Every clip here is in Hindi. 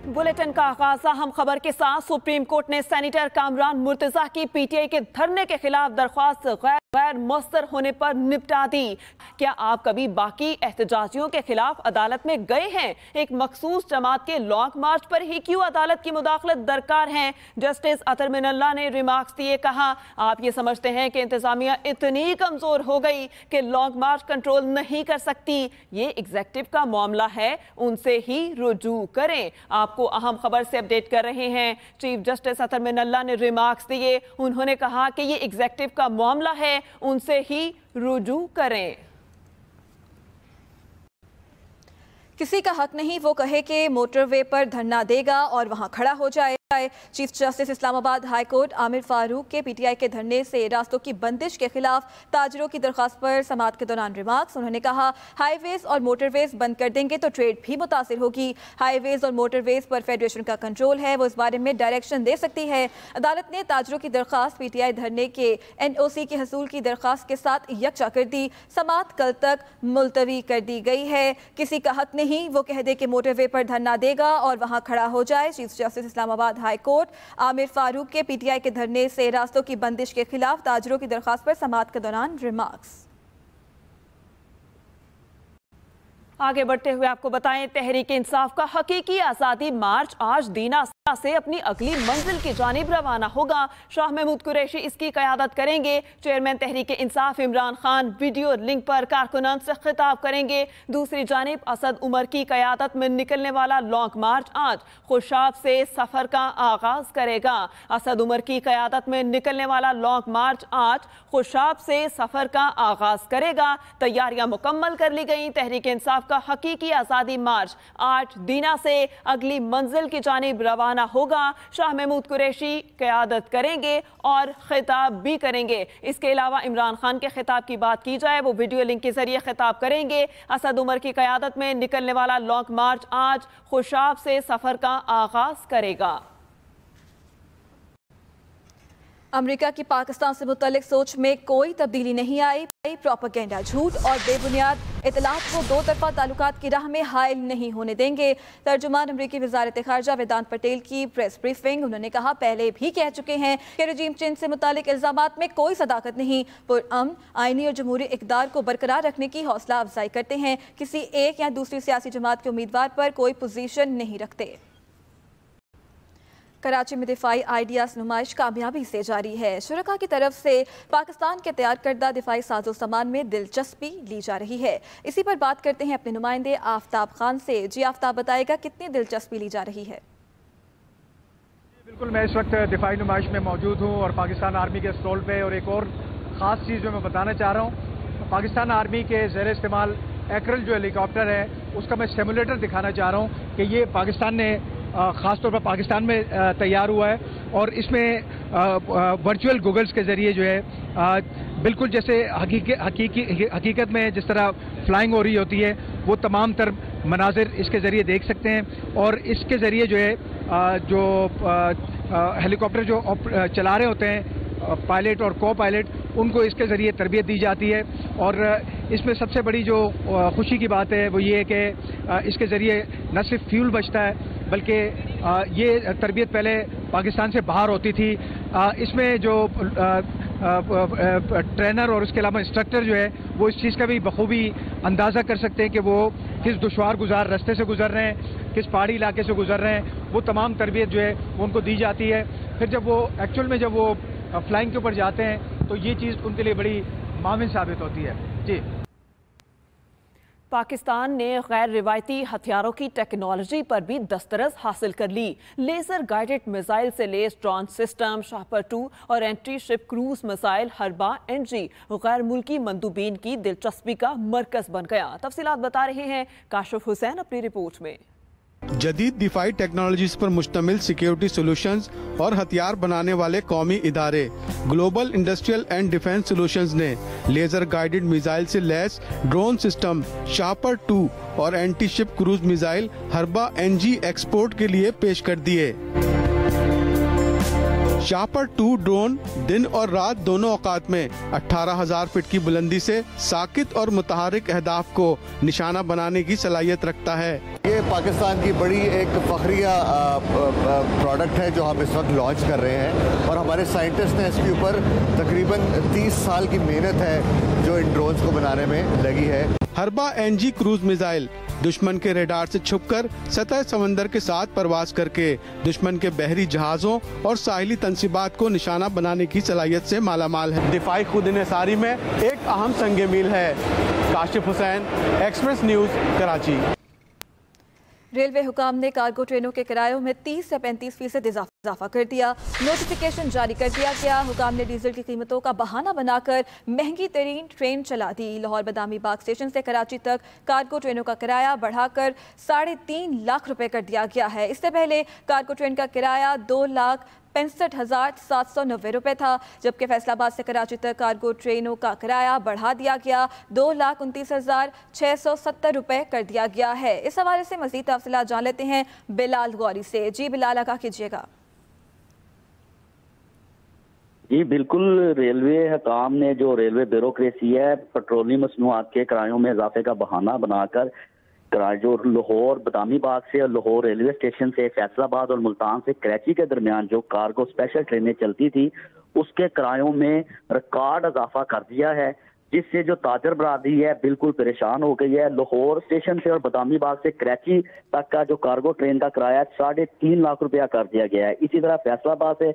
बुलेटिन का आगाज अहम खबर के साथ। सुप्रीम कोर्ट ने सेनेटर कामरान मुर्तजा की पीटीआई के धरने के खिलाफ दरख्वास्त गैर मुस्तर होने पर निपटा दी। क्या आप कभी बाकी एहतजाजियों के खिलाफ अदालत में गए हैं? एक मखसूस जमात के लॉन्ग मार्च पर ही क्यों अदालत की मुदाखलत दरकार है? जस्टिस अतर मिनल्ला ने रिमार्क्स दिए, कहा आप ये समझते हैं कि इंतजामिया इतनी कमजोर हो गई कि लॉन्ग मार्च कंट्रोल नहीं कर सकती? ये एग्जीक्यूटिव का मामला है, उनसे ही रुजू करें। आपको अहम खबर से अपडेट कर रहे हैं। चीफ जस्टिस अतर मिनल्ला ने रिमार्क्स दिए। उन्होंने कहा कि ये एग्जीक्यूटिव का मामला है, उनसे ही रुजू करें। किसी का हक नहीं वो कहे कि मोटरवे पर धरना देगा और वहां खड़ा हो जाए। Chief justice Islamabad high court Aamir Farooq के पीटीआई के धरने से रास्तों की बंदिश के खिलाफ ताजरों की दरख्वास्त पर समाअत के दौरान रिमार्क्स। उन्होंने कहा हाईवेज और मोटरवेज बंद कर देंगे तो ट्रेड भी मुतासिर होगी। हाईवेज और मोटरवेज पर फेडरेशन का कंट्रोल है, वो इस बारे में डायरेक्शन दे सकती है। अदालत ने ताजरों की दरख्वास्त पीटीआई धरने के एनओसी के हसूल की दरख्वास्त के साथ यकजा कर दी। समाअत कल तक मुलतवी कर दी गई है। किसी का हक नहीं वो कह दे कि मोटरवे पर धरना देगा और वहां खड़ा हो जाए। Chief justice Islamabad high court Aamir Farooq के पीटीआई के धरने से रास्तों की बंदिश के खिलाफ ताजरों की दरख्वास्त पर समाअत के दौरान रिमार्क्स। आगे बढ़ते हुए आपको बताएं, तहरीक इंसाफ का हकीकी आज़ादी मार्च आज दीना से अपनी अगली मंजिल की जानिब रवाना होगा। शाह महमूद कुरैशी इसकी क़यादत करेंगे। Chairman Tehreek Insaf Imran Khan video link पर कारकुनान से खिताब करेंगे। दूसरी जानिब असद उमर की क़यादत में निकलने वाला लॉन्ग मार्च आज खुशाब से सफ़र का आगाज करेगा। असद उमर की क़यादत में निकलने वाला लॉन्ग मार्च आज खुशाब से सफ़र का आगाज करेगा। तैयारियां मुकम्मल कर ली गई। तहरीक इंसाफ का हकीकी आज़ादी मार्च आज दीना से अगली मंजिल की जानिब रवाना होगा। शाह महमूद कुरैशी क़यादत करेंगे और खिताब भी करेंगे। इसके अलावा इमरान खान के खिताब की बात की जाए, वो वीडियो लिंक के जरिए खिताब करेंगे। असद उमर की क़यादत में निकलने वाला लॉन्ग मार्च आज खुशाब से सफ़र का आगाज करेगा। अमेरिका की पाकिस्तान से मुतल्लिक सोच में कोई तब्दीली नहीं आई। प्रोपेगेंडा, झूठ और बेबुनियाद इतलात को दो तरफा ताल्लुकात की राह में हायल नहीं होने देंगे। तर्जुमान अमरीकी वज़ारत ख़ारजा वेदांत पटेल की प्रेस ब्रीफिंग। उन्होंने कहा पहले भी कह चुके हैं कि रजीम चेंज से मुतालिक इल्ज़ामात में कोई सदाकत नहीं, पुरअमन आईनी और जमहूरी इक़दार को बरकरार रखने की हौसला अफजाई करते हैं। किसी एक या दूसरी सियासी जमात के उम्मीदवार पर कोई पोजीशन नहीं रखते। कराची में दिफाई आइडियाज नुमाइश कामयाबी से जारी है। शुरका की तरफ से पाकिस्तान के तैयार करदा दिफाई साजो सामान में दिलचस्पी ली जा रही है। इसी पर बात करते हैं अपने नुमाइंदे आफ्ताब खान से। जी आफ्ताब, बताएगा कितनी दिलचस्पी ली जा रही है? बिल्कुल, मैं इस वक्त दिफाई नुमाइश में मौजूद हूँ और पाकिस्तान आर्मी के स्टॉल पे, और एक और ख़ास चीज़ जो मैं बताना चाह रहा हूँ, पाकिस्तान आर्मी के ज़ेर इस्तेमाल एक्रेल जो हेलीकॉप्टर है उसका मैं सिमुलेटर दिखाना चाह रहा हूँ कि ये पाकिस्तान ने ख़ास तौर पर पाकिस्तान में तैयार हुआ है। और इसमें वर्चुअल गूगल्स के ज़रिए जो है बिल्कुल जैसे हकीकत में जिस तरह फ्लाइंग हो रही होती है वो तमाम तर मनाजिर इसके ज़रिए देख सकते हैं। और इसके ज़रिए जो है जो हेलीकॉप्टर जो चला रहे होते हैं पायलट और को पायलट, उनको इसके ज़रिए तरबियत दी जाती है। और इसमें सबसे बड़ी जो खुशी की बात है वो ये है कि इसके ज़रिए न सिर्फ फ्यूल बचता है बल्कि ये तरबियत पहले पाकिस्तान से बाहर होती थी। इसमें जो ट्रेनर और उसके अलावा इंस्ट्रक्टर जो है वो इस चीज़ का भी बखूबी अंदाज़ा कर सकते हैं कि वो किस दुश्वार गुजार रास्ते से गुजर रहे हैं, किस पहाड़ी इलाके से गुजर रहे हैं। वो तमाम तरबियत जो है वो उनको दी जाती है। फिर जब वो एक्चुअल में जब वो फ्लाइंग के ऊपर जाते हैं तो ये चीज़ उनके लिए बड़ी माविन साबित होती है। जी, पाकिस्तान ने गैर रिवायती हथियारों की टेक्नोलॉजी पर भी दस्तरस हासिल कर ली। लेजर गाइडेड मिसाइल से लेस ड्रोन सिस्टम, शाहपर 2 और एंटी शिप क्रूज मिसाइल हरबा NG गैर मुल्की मंदूबीन की दिलचस्पी का मरकज बन गया। तफसीलात बता रहे हैं काशिफ हुसैन अपनी रिपोर्ट में। जदीद दिफाई टेक्नोलॉजीज पर मुश्तमिल सिक्योरिटी सोल्यूशंस और हथियार बनाने वाले कौमी इदारे global industrial and defence solutions ने लेजर गाइडेड मिसाइल से लैस ड्रोन सिस्टम शाहपर 2 और एंटी शिप क्रूज मिसाइल हरबा NG एक्सपोर्ट के लिए पेश कर दिए। शाहपर 2 ड्रोन दिन और रात दोनों औकात में 18,000 फीट की बुलंदी से साकित और मुतहरिक अहदाफ को निशाना बनाने की सलाहियत रखता है। ये ये पाकिस्तान की बड़ी एक फखरिया प्रोडक्ट है जो हम इस वक्त लॉन्च कर रहे हैं और हमारे साइंटिस्ट ने इसके ऊपर तकरीबन 30 साल की मेहनत है जो इन ड्रोन्स को बनाने में लगी है। हरबा NG क्रूज मिसाइल दुश्मन के रेडार से छुपकर सतह समंदर के साथ परवाज करके दुश्मन के बहरी जहाजों और साहिली तंसीबात को निशाना बनाने की सलाहियत से मालामाल है। दिफाई खुद इंहिसारी में एक अहम संग मील है। Kashif Hussain, Express News, Karachi. Railway हुकाम ने कार्गो ट्रेनों के किरायों में 30 से 35% इजाफा कर दिया। नोटिफिकेशन जारी कर दिया गया। हुकाम ने डीजल की कीमतों का बहाना बनाकर महंगी तरीन ट्रेन चला दी। लाहौर बदामी बाग स्टेशन से कराची तक कार्गो ट्रेनों का किराया बढ़ाकर 3.5 लाख रुपए कर दिया गया है। इससे पहले कार्गो ट्रेन का किराया 2,65,790 रुपए था, जबकि फैसलाबाद से कराची तक कार्गो ट्रेनों का किराया बढ़ा दिया गया 2,29,670 रुपए कर दिया गया है। इस हवाले से मजीद तफसीलात जान लेते हैं बिलाल गौरी से। जी बिलाल, आगाह कीजिएगा। जी बिल्कुल, रेलवे हुकाम ने जो रेलवे ब्यूरोक्रेसी है पेट्रोलियम मसनूआत के किरायों में इजाफे का बहाना बनाकर जो लाहौर बदामी बाग से और लाहौर रेलवे स्टेशन से फैसलाबाद और मुल्तान से कराची के दरमियान जो कार्गो स्पेशल ट्रेनें चलती थी उसके किरायों में रिकॉर्ड इजाफा कर दिया है, जिससे जो ताजर बरादरी है बिल्कुल परेशान हो गई है। लाहौर स्टेशन से और बदामी बाग से कराची तक का जो कार्गो ट्रेन का किराया 3.5 लाख रुपया कर दिया गया है। इसी तरह फैसलाबाद से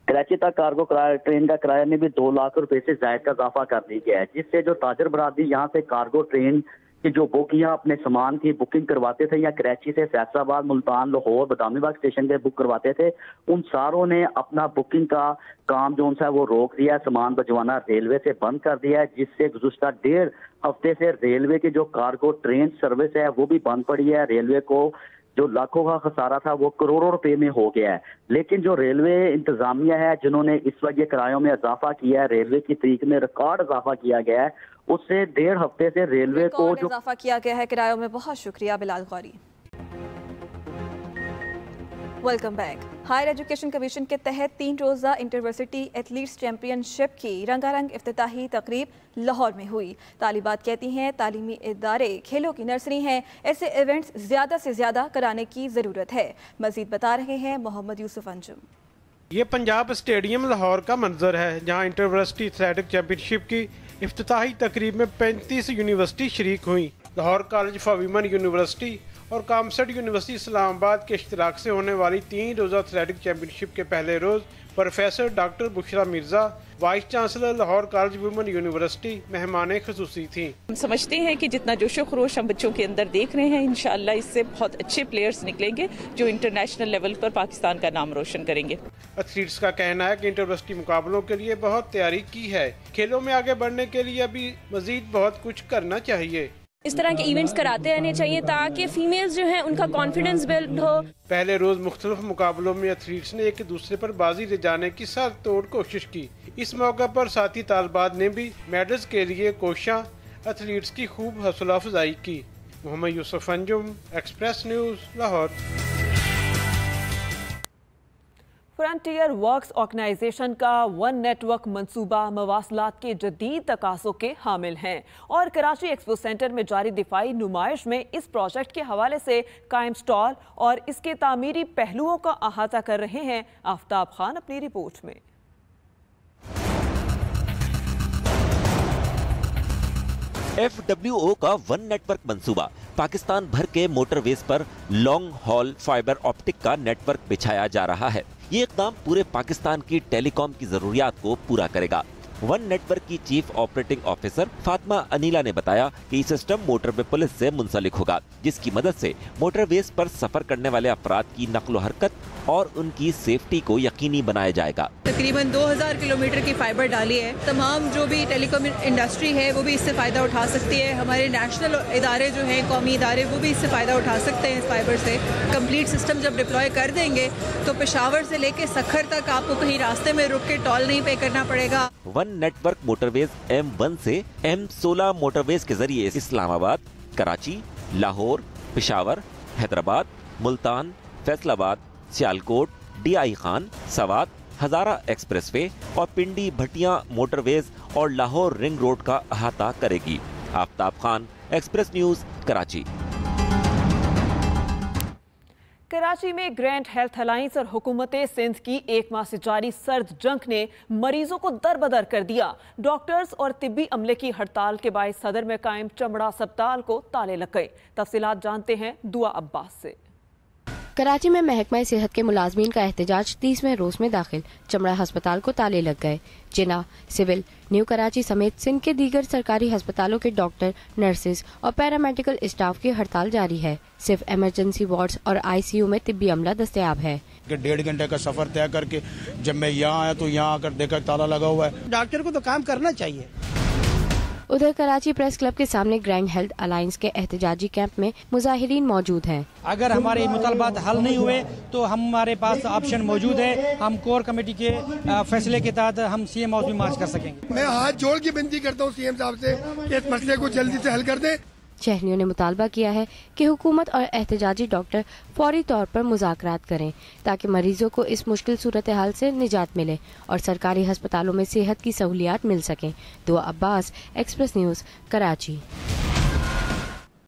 कराची तक कार्गो ट्रेन का किराया में भी 2 लाख रुपए से ज्यादा का इजाफा कर दिया गया है, जिससे जो ताजर बरादरी यहाँ से कार्गो ट्रेन की जो बुकिंग अपने सामान की बुकिंग करवाते थे या कराची से फैसलाबाद, मुल्तान, लाहौर, बदामी बाग स्टेशन पे बुक करवाते थे, उन सारों ने अपना बुकिंग का काम जो है वो रोक दिया। सामान भिजवाना रेलवे से बंद कर दिया है, जिससे गुज़श्ता 1.5 हफ्ते से रेलवे की जो कार्गो ट्रेन सर्विस है वो भी बंद पड़ी है। रेलवे को जो लाखों का खसारा था वो करोड़ों रुपए में हो गया है। लेकिन जो रेलवे इंतजामिया है जिन्होंने इस वक्त ये किरायों में इजाफा किया है, रेलवे की तरीक में रिकॉर्ड इजाफा किया गया है, उससे 1.5 हफ्ते से रेलवे को जो इजाफा किया गया है किरायों में। बहुत शुक्रिया Bilal Gauri. Welcome back. Higher education commission के तहत 3 रोज़ा इंटरवर्सिटी एथलीट्स चैंपियनशिप की रंगारंग इफ्तिताही तकरीब लाहौर में हुई। तालिबात कहती हैं तालीमी इदारे खेलों की नर्सरी हैं, ऐसे इवेंट्स ज़्यादा से ज़्यादा कराने की ज़रूरत है। मज़ीद बता रहे हैं मोहम्मद यूसुफ अंजुम। ये पंजाब स्टेडियम लाहौर का मंजर है, जहाँ इंटरवर्सिटी एथलेटिक चैंपियनशिप की इफ्तिताही तकरीब में 35 यूनिवर्सिटी शरीक हुई। Lahore college for women university और कामसेट यूनिवर्सिटी इस्लामाबाद के इश्तिराक से होने वाली 3 रोज़ा एथलेटिक चैंपियनशिप के पहले रोज़ professor doctor Bushra Mirza, vice chancellor Lahore College Women University, मेहमान खुसूसी थी। हम समझते हैं कि जितना जोशो खरोश हम बच्चों के अंदर देख रहे हैं, इंशाअल्लाह इससे बहुत अच्छे प्लेयर्स निकलेंगे जो इंटरनेशनल लेवल पर पाकिस्तान का नाम रोशन करेंगे। एथलीट्स का कहना है कि इंटरवर्सिटी मुकाबलों के लिए बहुत तैयारी की है। खेलों में आगे बढ़ने के लिए अभी मजीद बहुत कुछ करना चाहिए। इस तरह के इवेंट्स कराते रहने चाहिए ताकि फीमेल्स जो हैं उनका कॉन्फिडेंस बिल्ड हो। पहले रोज मुख्तलिफ मुकाबलों में एथलीट्स ने एक दूसरे पर बाजी ले जाने की सर तोड़ कोशिश की। इस मौका पर साथी तालिबात ने भी मेडल्स के लिए कोशिशां एथलीट्स की खूब हौसला अफजाई की। Mohammad Yousuf Anjum, express news, Lahore. Frontier works organisation का वन नेटवर्क मंसूबा मवासलात के जदीद तकाज़ों के हामिल हैं और कराची एक्सपो सेंटर में जारी दिफाई नुमाइश में इस प्रोजेक्ट के हवाले से कायम स्टॉल और इसके तामीरी पहलुओं का अहाता कर रहे हैं आफ्ताब खान अपनी रिपोर्ट में। FWO का वन नेटवर्क मंसूबा पाकिस्तान भर के मोटरवेज पर लॉन्ग हॉल फाइबर ऑप्टिक का नेटवर्क बिछाया जा रहा है। ये इकदाम पूरे पाकिस्तान की टेलीकॉम की जरूरियात को पूरा करेगा। वन नेटवर्क की chief operating officer Fatima Anila ने बताया कि ये सिस्टम मोटरवे पुलिस से मुंसलिक होगा, जिसकी मदद से मोटरवेज पर सफर करने वाले अफराद की नक्लो हरकत और उनकी सेफ्टी को यकीनी बनाया जाएगा। तकरीबन 2000 किलोमीटर की फाइबर डाली है। तमाम जो भी टेलीकॉम इंडस्ट्री है वो भी इससे फायदा उठा सकती है। हमारे नेशनल इदारे जो हैं, कौमी इदारे, वो भी इससे फायदा उठा सकते हैं। इस फाइबर से कंप्लीट सिस्टम जब डिप्लॉय कर देंगे तो पेशावर से लेके सखर तक आपको कहीं रास्ते में रुक के टोल नहीं पे करना पड़ेगा। वन नेटवर्क मोटरवेज M1 से M16 मोटरवेज के जरिए इस्लामाबाद, कराची, लाहौर, पेशावर, हैदराबाद, मुल्तान, फैसलाबाद, सियालकोट, DI खान, सवात, हजारा एक्सप्रेसवे और पिंडी भटिया मोटरवेज और लाहौर रिंग रोड का अहाता करेगी। Aftab Khan, Express News, Karachi. कराची में ग्रैंड हेल्थ अलायंस और हुकूमत सिंध की 1 माह से जारी सर्द जंग ने मरीजों को दरबदर कर दिया। डॉक्टर्स और तिब्बी अमले की हड़ताल के बायस सदर में कायम चमड़ा अस्पताल को ताले लग गए। तफसीलात जानते हैं दुआ अब्बास से। कराची में महकमा सेहत के मुलाजमीन का एहतजाज 30वें रोज में दाखिल। चमड़ा अस्पताल को ताले लग गए। जिना, सिविल, न्यू कराची समेत सिंध के दीगर सरकारी अस्पतालों के डॉक्टर, नर्सेज और पैरामेडिकल स्टाफ की हड़ताल जारी है। सिर्फ इमरजेंसी वार्ड्स और ICU में तिब्बी अमला दस्तयाब है। 1.5 घंटे का सफर तय करके जब मैं यहाँ आया तो यहाँ आकर देखा ताला लगा हुआ है। डॉक्टर को तो काम करना चाहिए। उधर कराची प्रेस क्लब के सामने ग्रैंड हेल्थ अलायंस के एहतजाजी कैंप में मुजाहिरीन मौजूद हैं। अगर हमारे मुतालबात हल नहीं हुए तो हमारे पास ऑप्शन मौजूद है। हम कोर कमेटी के फैसले के तहत हम CM हाउस में मार्च कर सकेंगे। मैं हाथ जोड़ के विनती करता हूँ CM साहब से कि इस मसले को जल्दी से हल कर दें। शहरियों ने मुतालबा किया है कि हुकूमत और एहतजाजी डॉक्टर फौरी तौर पर मुज़ाकरात करें ताकि मरीजों को इस मुश्किल सूरत हाल से निजात मिले और सरकारी अस्पतालों में सेहत की सहूलियात मिल सकें। दुआ अब्बास, एक्सप्रेस न्यूज़, कराची।